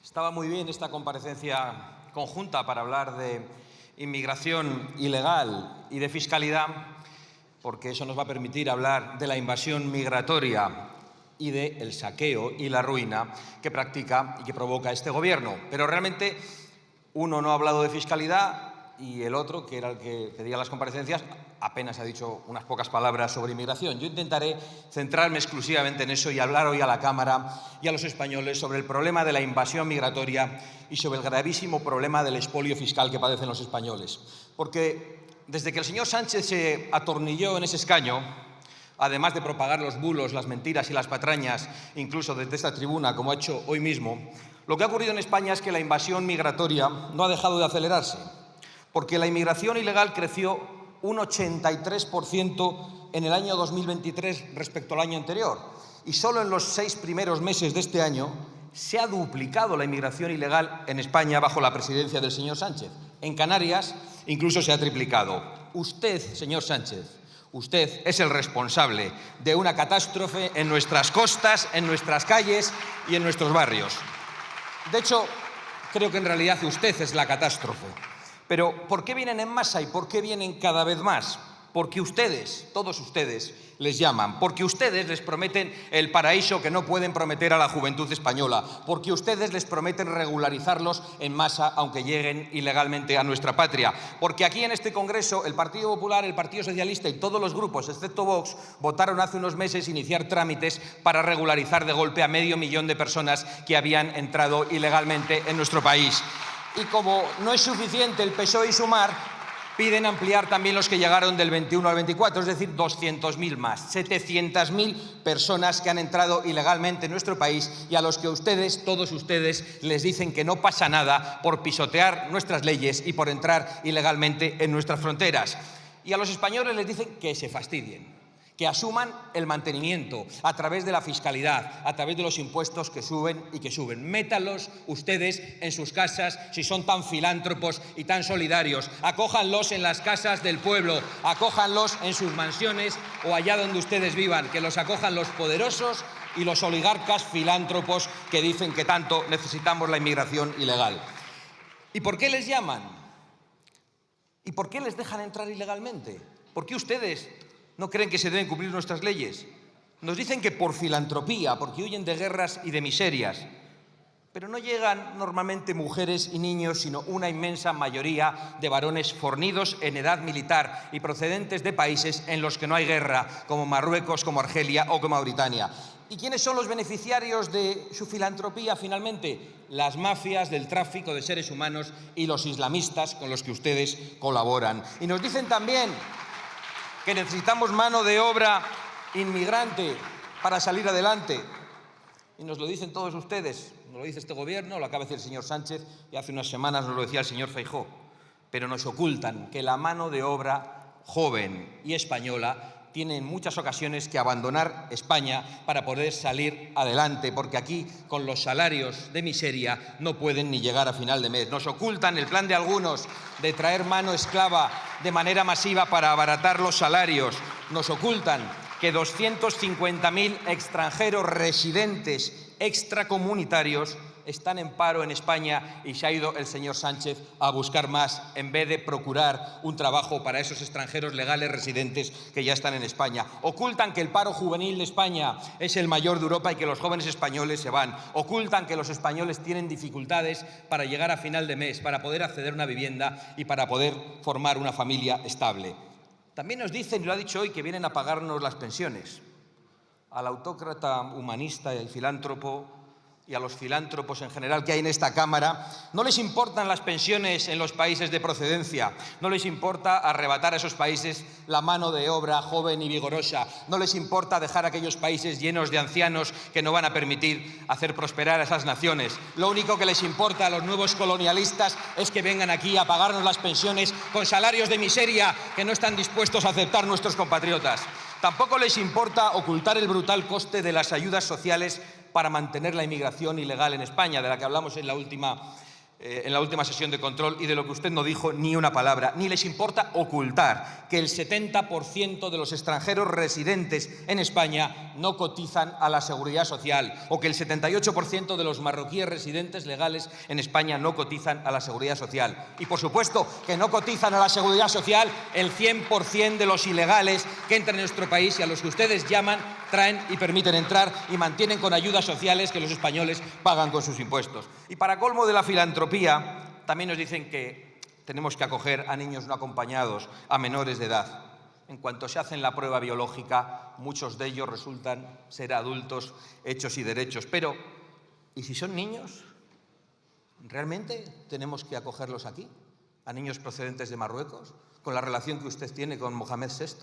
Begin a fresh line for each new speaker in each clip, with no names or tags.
Estaba muy bien esta comparecencia conjunta para hablar de inmigración ilegal y de fiscalidad, porque eso nos va a permitir hablar de la invasión migratoria y del saqueo y la ruina que practica y que provoca este gobierno. Pero realmente uno no ha hablado de fiscalidad y el otro, que era el que pedía las comparecencias, apenas ha dicho unas pocas palabras sobre inmigración. Yo intentaré centrarme exclusivamente en eso y hablar hoy a la Cámara y a los españoles sobre el problema de la invasión migratoria y sobre el gravísimo problema del expolio fiscal que padecen los españoles. Porque desde que el señor Sánchez se atornilló en ese escaño, además de propagar los bulos, las mentiras y las patrañas, incluso desde esta tribuna, como ha hecho hoy mismo, lo que ha ocurrido en España es que la invasión migratoria no ha dejado de acelerarse, porque la inmigración ilegal creció un 83% en el año 2023 respecto al año anterior. Y solo en los 6 primeros meses de este año se ha duplicado la inmigración ilegal en España bajo la presidencia del señor Sánchez. En Canarias incluso se ha triplicado. Usted, señor Sánchez, usted es el responsable de una catástrofe en nuestras costas, en nuestras calles y en nuestros barrios. De hecho, creo que en realidad usted es la catástrofe. Pero ¿por qué vienen en masa y por qué vienen cada vez más? Porque ustedes, todos ustedes, les llaman, porque ustedes les prometen el paraíso que no pueden prometer a la juventud española, porque ustedes les prometen regularizarlos en masa aunque lleguen ilegalmente a nuestra patria, porque aquí en este Congreso el Partido Popular, el Partido Socialista y todos los grupos, excepto Vox, votaron hace unos meses iniciar trámites para regularizar de golpe a 500 000 de personas que habían entrado ilegalmente en nuestro país. Y como no es suficiente el PSOE y Sumar, piden ampliar también los que llegaron del 21 al 24, es decir, 200.000 más, 700.000 personas que han entrado ilegalmente en nuestro país y a los que ustedes, todos ustedes, les dicen que no pasa nada por pisotear nuestras leyes y por entrar ilegalmente en nuestras fronteras. Y a los españoles les dicen que se fastidien, que asuman el mantenimiento a través de la fiscalidad, a través de los impuestos que suben y que suben. Métanlos ustedes en sus casas si son tan filántropos y tan solidarios. Acójanlos en las casas del pueblo, acójanlos en sus mansiones o allá donde ustedes vivan, que los acojan los poderosos y los oligarcas filántropos que dicen que tanto necesitamos la inmigración ilegal. ¿Y por qué les llaman? ¿Y por qué les dejan entrar ilegalmente? ¿Por qué ustedes no creen que se deben cumplir nuestras leyes? Nos dicen que por filantropía, porque huyen de guerras y de miserias. Pero no llegan normalmente mujeres y niños, sino una inmensa mayoría de varones fornidos en edad militar y procedentes de países en los que no hay guerra, como Marruecos, como Argelia o como Mauritania. ¿Y quiénes son los beneficiarios de su filantropía, finalmente? Las mafias del tráfico de seres humanos y los islamistas con los que ustedes colaboran. Y nos dicen también que necesitamos mano de obra inmigrante para salir adelante. Y nos lo dicen todos ustedes, nos lo dice este gobierno, lo acaba de decir el señor Sánchez y hace unas semanas nos lo decía el señor Feijóo. Pero nos ocultan que la mano de obra joven y española tiene en muchas ocasiones que abandonar España para poder salir adelante, porque aquí, con los salarios de miseria, no pueden ni llegar a final de mes. Nos ocultan el plan de algunos de traer mano esclava de manera masiva para abaratar los salarios. Nos ocultan que 250.000 extranjeros residentes extracomunitarios están en paro en España y se ha ido el señor Sánchez a buscar más en vez de procurar un trabajo para esos extranjeros legales residentes que ya están en España. Ocultan que el paro juvenil de España es el mayor de Europa y que los jóvenes españoles se van. Ocultan que los españoles tienen dificultades para llegar a final de mes, para poder acceder a una vivienda y para poder formar una familia estable. También nos dicen, y lo ha dicho hoy, que vienen a pagarnos las pensiones. Al autócrata humanista y filántropo y a los filántropos en general que hay en esta Cámara, no les importan las pensiones en los países de procedencia, no les importa arrebatar a esos países la mano de obra joven y vigorosa, no les importa dejar a aquellos países llenos de ancianos que no van a permitir hacer prosperar a esas naciones. Lo único que les importa a los nuevos colonialistas es que vengan aquí a pagarnos las pensiones con salarios de miseria que no están dispuestos a aceptar nuestros compatriotas. Tampoco les importa ocultar el brutal coste de las ayudas sociales para mantener la inmigración ilegal en España, de la que hablamos en la última en la última sesión de control y de lo que usted no dijo ni una palabra, ni les importa ocultar que el 70% de los extranjeros residentes en España no cotizan a la Seguridad Social o que el 78% de los marroquíes residentes legales en España no cotizan a la Seguridad Social. Y, por supuesto, que no cotizan a la Seguridad Social el 100% de los ilegales que entran en nuestro país y a los que ustedes llaman, traen y permiten entrar y mantienen con ayudas sociales que los españoles pagan con sus impuestos. Y para colmo de la filantropía, también nos dicen que tenemos que acoger a niños no acompañados, a menores de edad. En cuanto se hacen la prueba biológica, muchos de ellos resultan ser adultos hechos y derechos. Pero, ¿y si son niños? ¿Realmente tenemos que acogerlos aquí? ¿A niños procedentes de Marruecos? ¿Con la relación que usted tiene con Mohamed VI?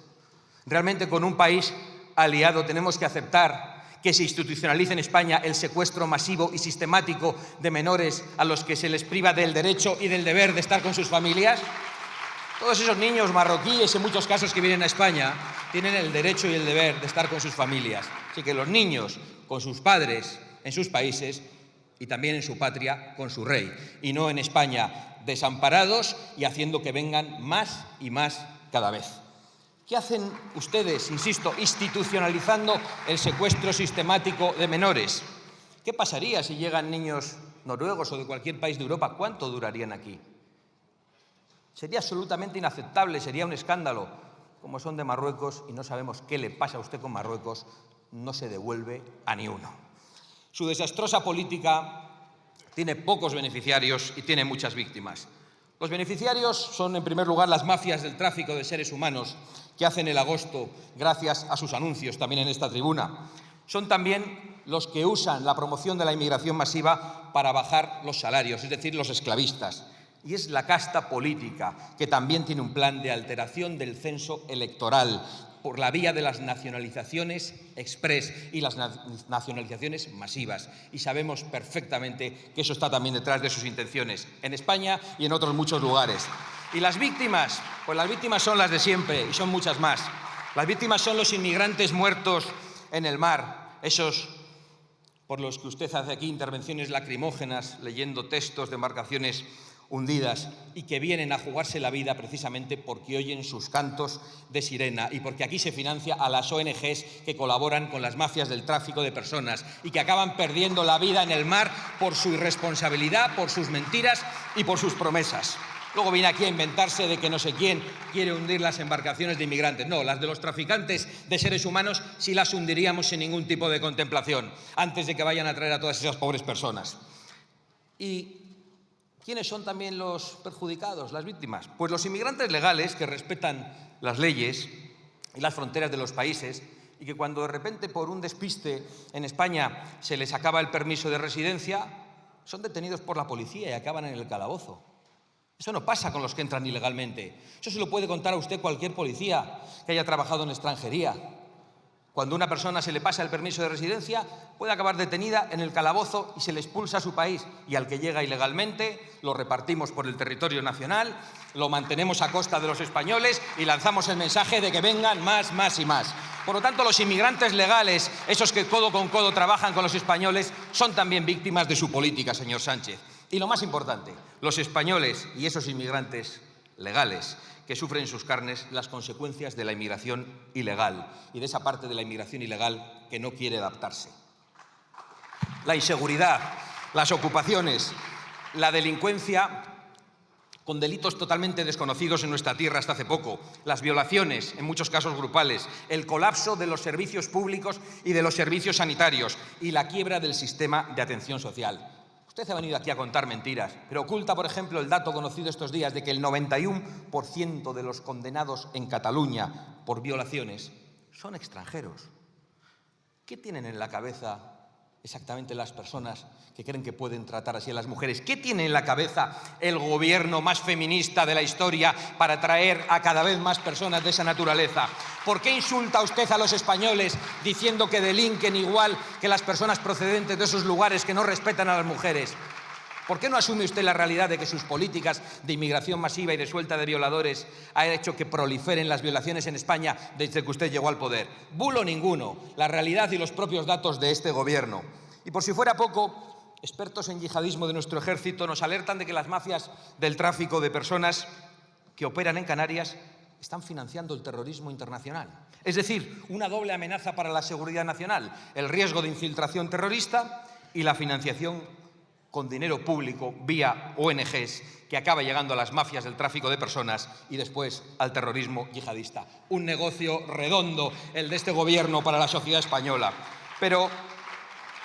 ¿Realmente con un país aliado tenemos que aceptar que se institucionalice en España el secuestro masivo y sistemático de menores a los que se les priva del derecho y del deber de estar con sus familias? Todos esos niños marroquíes, en muchos casos que vienen a España, tienen el derecho y el deber de estar con sus familias. Así que los niños con sus padres en sus países y también en su patria con su rey. Y no en España, desamparados y haciendo que vengan más y más cada vez. ¿Qué hacen ustedes, insisto, institucionalizando el secuestro sistemático de menores? ¿Qué pasaría si llegan niños noruegos o de cualquier país de Europa? ¿Cuánto durarían aquí? Sería absolutamente inaceptable, sería un escándalo. Como son de Marruecos y no sabemos qué le pasa a usted con Marruecos, no se devuelve a ni uno. Su desastrosa política tiene pocos beneficiarios y tiene muchas víctimas. Los beneficiarios son, en primer lugar, las mafias del tráfico de seres humanos que hacen el agosto gracias a sus anuncios también en esta tribuna. Son también los que usan la promoción de la inmigración masiva para bajar los salarios, es decir, los esclavistas. Y es la casta política que también tiene un plan de alteración del censo electoral por la vía de las nacionalizaciones express y las nacionalizaciones masivas. Y sabemos perfectamente que eso está también detrás de sus intenciones, en España y en otros muchos lugares. ¿Y las víctimas? Pues las víctimas son las de siempre y son muchas más. Las víctimas son los inmigrantes muertos en el mar, esos por los que usted hace aquí intervenciones lacrimógenas, leyendo textos de embarcaciones hundidas y que vienen a jugarse la vida precisamente porque oyen sus cantos de sirena y porque aquí se financia a las ONGs que colaboran con las mafias del tráfico de personas y que acaban perdiendo la vida en el mar por su irresponsabilidad, por sus mentiras y por sus promesas. Luego viene aquí a inventarse de que no sé quién quiere hundir las embarcaciones de inmigrantes. No, las de los traficantes de seres humanos sí las hundiríamos sin ningún tipo de contemplación, antes de que vayan a traer a todas esas pobres personas. ¿Y quiénes son también los perjudicados, las víctimas? Pues los inmigrantes legales que respetan las leyes y las fronteras de los países y que cuando de repente por un despiste en España se les acaba el permiso de residencia, son detenidos por la policía y acaban en el calabozo. Eso no pasa con los que entran ilegalmente. Eso se lo puede contar a usted cualquier policía que haya trabajado en extranjería. Cuando a una persona se le pasa el permiso de residencia, puede acabar detenida en el calabozo y se le expulsa a su país. Y al que llega ilegalmente, lo repartimos por el territorio nacional, lo mantenemos a costa de los españoles y lanzamos el mensaje de que vengan más, más y más. Por lo tanto, los inmigrantes legales, esos que codo con codo trabajan con los españoles, son también víctimas de su política, señor Sánchez. Y lo más importante, los españoles y esos inmigrantes legales que sufren en sus carnes las consecuencias de la inmigración ilegal y de esa parte de la inmigración ilegal que no quiere adaptarse. La inseguridad, las ocupaciones, la delincuencia con delitos totalmente desconocidos en nuestra tierra hasta hace poco, las violaciones, en muchos casos grupales, el colapso de los servicios públicos y de los servicios sanitarios y la quiebra del sistema de atención social. Usted ha venido aquí a contar mentiras, pero oculta, por ejemplo, el dato conocido estos días de que el 91% de los condenados en Cataluña por violaciones son extranjeros. ¿Qué tienen en la cabeza exactamente las personas que creen que pueden tratar así a las mujeres? ¿Qué tiene en la cabeza el gobierno más feminista de la historia para atraer a cada vez más personas de esa naturaleza? ¿Por qué insulta usted a los españoles diciendo que delinquen igual que las personas procedentes de esos lugares que no respetan a las mujeres? ¿Por qué no asume usted la realidad de que sus políticas de inmigración masiva y de suelta de violadores ha hecho que proliferen las violaciones en España desde que usted llegó al poder? Bulo ninguno, la realidad y los propios datos de este gobierno. Y por si fuera poco, expertos en yihadismo de nuestro ejército nos alertan de que las mafias del tráfico de personas que operan en Canarias están financiando el terrorismo internacional. Es decir, una doble amenaza para la seguridad nacional, el riesgo de infiltración terrorista y la financiación con dinero público vía ONGs que acaba llegando a las mafias del tráfico de personas y después al terrorismo yihadista. Un negocio redondo el de este gobierno para la sociedad española. Pero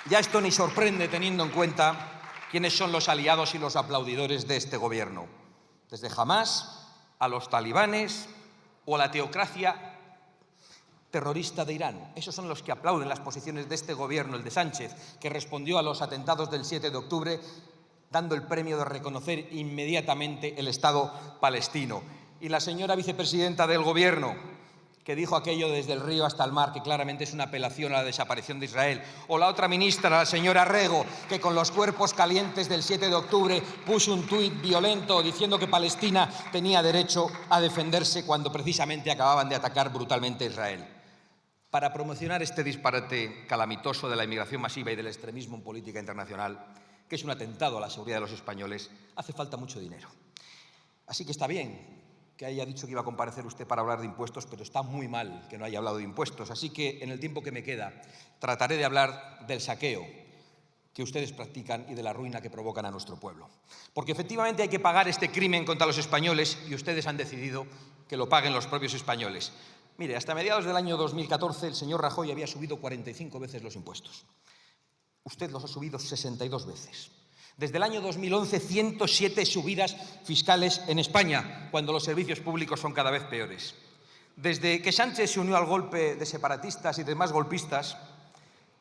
ya esto ni sorprende teniendo en cuenta quiénes son los aliados y los aplaudidores de este gobierno. Desde Hamás a los talibanes o a la teocracia terrorista de Irán. Esos son los que aplauden las posiciones de este gobierno, el de Sánchez, que respondió a los atentados del 7 de octubre dando el premio de reconocer inmediatamente el Estado palestino. Y la señora vicepresidenta del gobierno, que dijo aquello desde el río hasta el mar, que claramente es una apelación a la desaparición de Israel. O la otra ministra, la señora Rego, que con los cuerpos calientes del 7 de octubre puso un tuit violento diciendo que Palestina tenía derecho a defenderse cuando precisamente acababan de atacar brutalmente a Israel. Para promocionar este disparate calamitoso de la inmigración masiva y del extremismo en política internacional, que es un atentado a la seguridad de los españoles, hace falta mucho dinero. Así que está bien que haya dicho que iba a comparecer usted para hablar de impuestos, pero está muy mal que no haya hablado de impuestos. Así que en el tiempo que me queda trataré de hablar del saqueo que ustedes practican y de la ruina que provocan a nuestro pueblo. Porque efectivamente hay que pagar este crimen contra los españoles y ustedes han decidido que lo paguen los propios españoles. Mire, hasta mediados del año 2014 el señor Rajoy había subido 45 veces los impuestos. Usted los ha subido 62 veces. Desde el año 2011, 107 subidas fiscales en España, cuando los servicios públicos son cada vez peores. Desde que Sánchez se unió al golpe de separatistas y demás golpistas,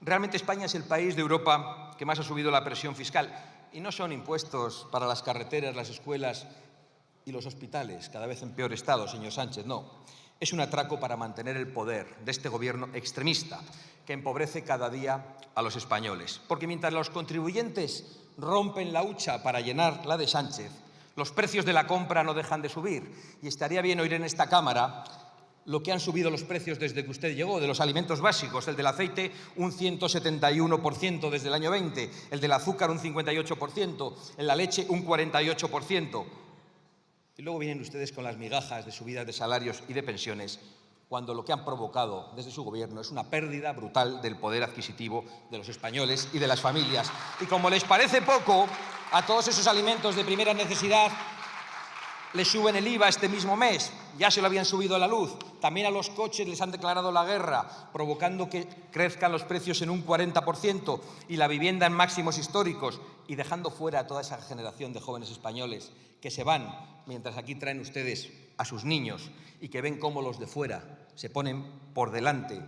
realmente España es el país de Europa que más ha subido la presión fiscal. Y no son impuestos para las carreteras, las escuelas y los hospitales, cada vez en peor estado, señor Sánchez, no. Es un atraco para mantener el poder de este gobierno extremista que empobrece cada día a los españoles. Porque mientras los contribuyentes rompen la hucha para llenar la de Sánchez, los precios de la compra no dejan de subir. Y estaría bien oír en esta Cámara lo que han subido los precios desde que usted llegó, de los alimentos básicos. El del aceite un 171% desde el año 20, el del azúcar un 58%, en la leche un 48%. Y luego vienen ustedes con las migajas de subidas de salarios y de pensiones, cuando lo que han provocado desde su gobierno es una pérdida brutal del poder adquisitivo de los españoles y de las familias. Y como les parece poco, a todos esos alimentos de primera necesidad les suben el IVA este mismo mes, ya se lo habían subido a la luz. También a los coches les han declarado la guerra, provocando que crezcan los precios en un 40% y la vivienda en máximos históricos, y dejando fuera a toda esa generación de jóvenes españoles que se van mientras aquí traen ustedes a sus niños y que ven cómo los de fuera se ponen por delante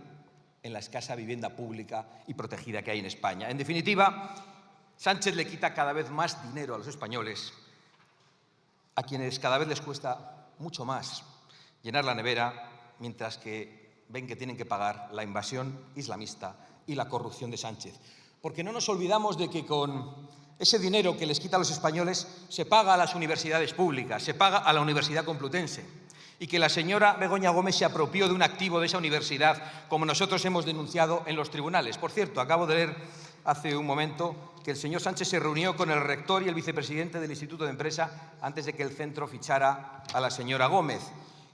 en la escasa vivienda pública y protegida que hay en España. En definitiva, Sánchez le quita cada vez más dinero a los españoles, a quienes cada vez les cuesta mucho más llenar la nevera, mientras que ven que tienen que pagar la invasión islamista y la corrupción de Sánchez. Porque no nos olvidamos de que con ese dinero que les quita a los españoles se paga a las universidades públicas, se paga a la Universidad Complutense, y que la señora Begoña Gómez se apropió de un activo de esa universidad, como nosotros hemos denunciado en los tribunales. Por cierto, acabo de leer hace un momento que el señor Sánchez se reunió con el rector y el vicepresidente del Instituto de Empresa antes de que el centro fichara a la señora Gómez.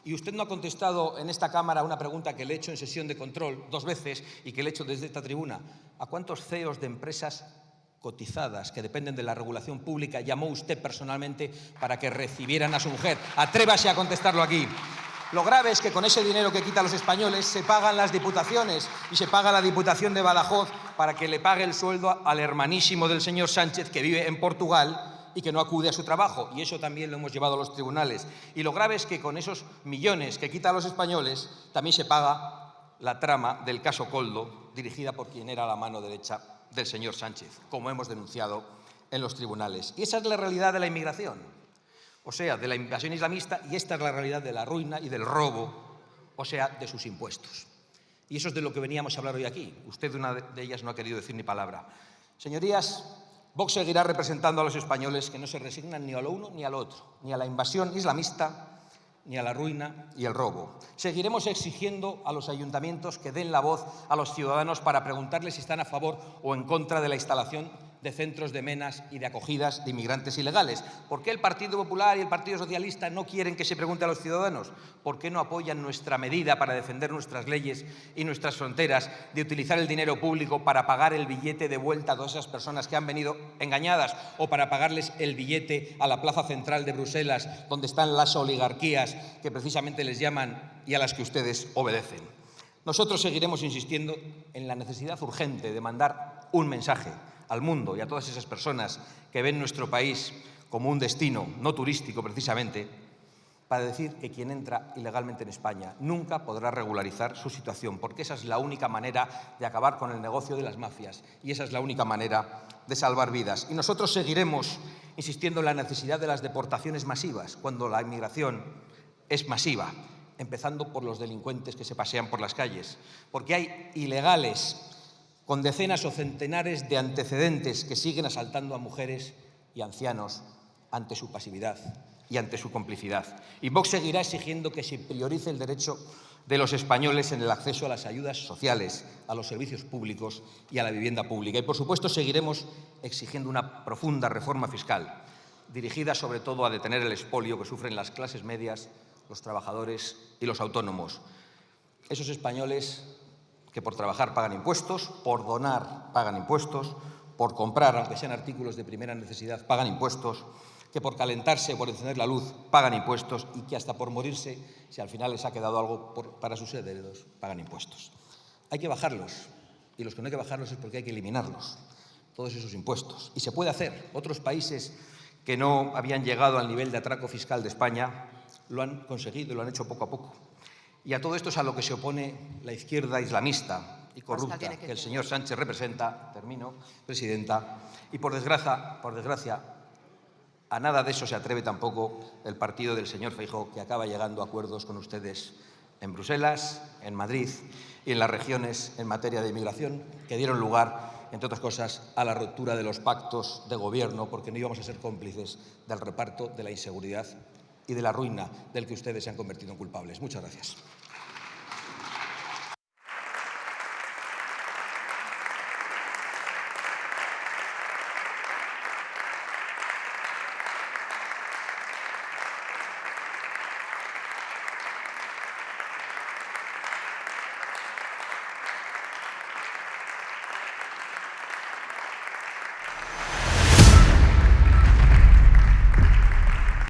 Y usted no ha contestado en esta Cámara una pregunta que le he hecho en sesión de control 2 veces y que le he hecho desde esta tribuna. ¿A cuántos CEOs de empresas cotizadas que dependen de la regulación pública llamó usted personalmente para que recibieran a su mujer? Atrévase a contestarlo aquí. Lo grave es que con ese dinero que quitan los españoles se pagan las diputaciones y se paga la Diputación de Badajoz para que le pague el sueldo al hermanísimo del señor Sánchez, que vive en Portugal y que no acude a su trabajo, y eso también lo hemos llevado a los tribunales. Y lo grave es que con esos millones que quitan los españoles también se paga la trama del caso Koldo, dirigida por quien era la mano derecha del señor Sánchez, como hemos denunciado en los tribunales. Y esa es la realidad de la inmigración, o sea, de la invasión islamista, y esta es la realidad de la ruina y del robo, o sea, de sus impuestos. Y eso es de lo que veníamos a hablar hoy aquí. Usted de una de ellas no ha querido decir ni palabra. Señorías, Vox seguirá representando a los españoles que no se resignan ni a lo uno ni a lo otro, ni a la invasión islamista, ni a la ruina y el robo. Seguiremos exigiendo a los ayuntamientos que den la voz a los ciudadanos para preguntarles si están a favor o en contra de la instalación de centros de menas y de acogidas de inmigrantes ilegales. ¿Por qué el Partido Popular y el Partido Socialista no quieren que se pregunte a los ciudadanos? ¿Por qué no apoyan nuestra medida para defender nuestras leyes y nuestras fronteras de utilizar el dinero público para pagar el billete de vuelta a todas esas personas que han venido engañadas o para pagarles el billete a la plaza central de Bruselas, donde están las oligarquías que precisamente les llaman y a las que ustedes obedecen? Nosotros seguiremos insistiendo en la necesidad urgente de mandar un mensaje al mundo y a todas esas personas que ven nuestro país como un destino no turístico precisamente, para decir que quien entra ilegalmente en España nunca podrá regularizar su situación, porque esa es la única manera de acabar con el negocio de las mafias y esa es la única manera de salvar vidas. Y nosotros seguiremos insistiendo en la necesidad de las deportaciones masivas, cuando la inmigración es masiva, empezando por los delincuentes que se pasean por las calles, porque hay ilegales con decenas o centenares de antecedentes que siguen asaltando a mujeres y ancianos ante su pasividad y ante su complicidad. Y Vox seguirá exigiendo que se priorice el derecho de los españoles en el acceso a las ayudas sociales, a los servicios públicos y a la vivienda pública. Y, por supuesto, seguiremos exigiendo una profunda reforma fiscal, dirigida sobre todo a detener el expolio que sufren las clases medias, los trabajadores y los autónomos. Esos españoles que por trabajar pagan impuestos, por donar pagan impuestos, por comprar, aunque sean artículos de primera necesidad, pagan impuestos, que por calentarse o por encender la luz pagan impuestos y que hasta por morirse, si al final les ha quedado algo para sus herederos, pagan impuestos. Hay que bajarlos, y los que no hay que bajarlos es porque hay que eliminarlos, todos esos impuestos. Y se puede hacer. Otros países que no habían llegado al nivel de atraco fiscal de España lo han conseguido y lo han hecho poco a poco. Y a todo esto es a lo que se opone la izquierda islamista y corrupta que el señor Sánchez representa, termino, presidenta, y por desgracia, a nada de eso se atreve tampoco el partido del señor Feijóo, que acaba llegando a acuerdos con ustedes en Bruselas, en Madrid y en las regiones en materia de inmigración, que dieron lugar, entre otras cosas, a la ruptura de los pactos de gobierno, porque no íbamos a ser cómplices del reparto, de la inseguridad y de la ruina del que ustedes se han convertido en culpables. Muchas gracias.